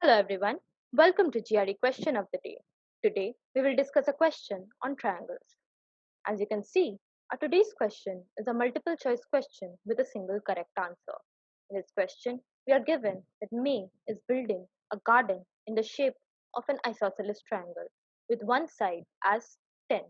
Hello everyone, welcome to GRE Question of the Day. Today we will discuss a question on triangles. As you can see, our today's question is a multiple choice question with a single correct answer. In this question, we are given that May is building a garden in the shape of an isosceles triangle with one side as 10.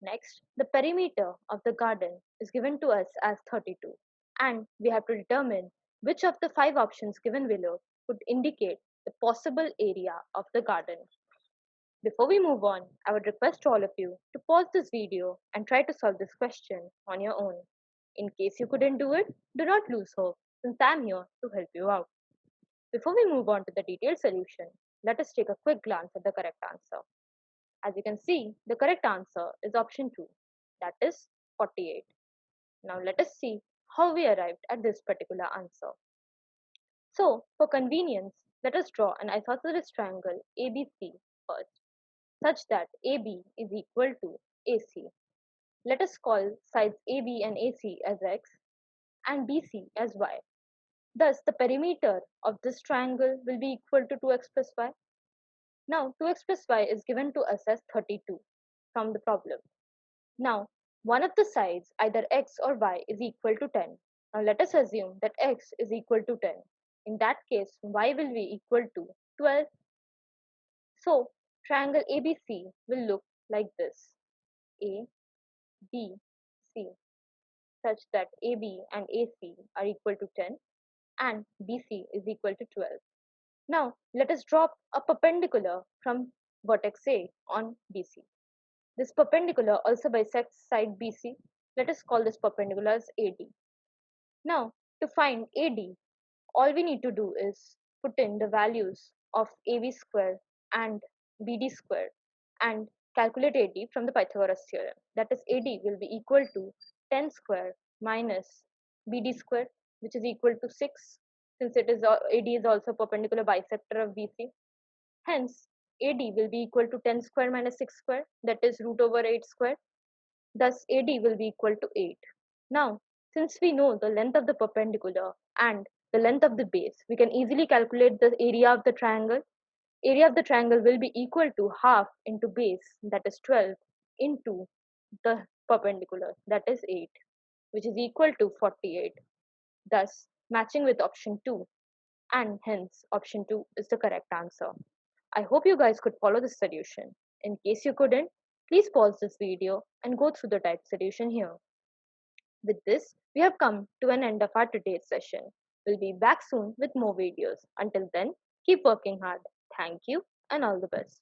Next, the perimeter of the garden is given to us as 32, and we have to determine which of the five options given below would indicate the possible area of the garden. Before we move on, I would request all of you to pause this video and try to solve this question on your own. In case you couldn't do it, do not lose hope, since I am here to help you out. Before we move on to the detailed solution, let us take a quick glance at the correct answer. As you can see, the correct answer is option 2, that is 48. Now let us see how we arrived at this particular answer. So, for convenience, let us draw an isosceles triangle ABC first, such that AB is equal to AC. Let us call sides AB and AC as X and BC as Y. Thus, the perimeter of this triangle will be equal to 2x plus y. Now, 2x plus y is given to us as 32 from the problem. Now, one of the sides, either x or y, is equal to 10. Now, let us assume that x is equal to 10. In that case, y will be equal to 12. So, triangle ABC will look like this: A, B, C, such that AB and AC are equal to 10 and BC is equal to 12. Now, let us drop a perpendicular from vertex A on BC. This perpendicular also bisects side BC. Let us call this perpendicular as AD. Now, to find AD, all we need to do is put in the values of AB square and BD square and calculate AD from the Pythagoras theorem. That is, AD will be equal to 10 square minus BD square, which is equal to 6, since AD is also perpendicular bisector of BC. Hence, AD will be equal to 10 square minus 6 square, that is root over 8 square. Thus, AD will be equal to 8. Now, since we know the length of the perpendicular and the length of the base, we can easily calculate the area of the triangle. Area of the triangle will be equal to half into base, that is 12, into the perpendicular, that is 8, which is equal to 48. Thus, matching with option 2, and hence option 2 is the correct answer. I hope you guys could follow this solution. In case you couldn't, please pause this video and go through the typed solution here. With this, we have come to an end of our today's session. We'll be back soon with more videos. Until then, keep working hard. Thank you and all the best.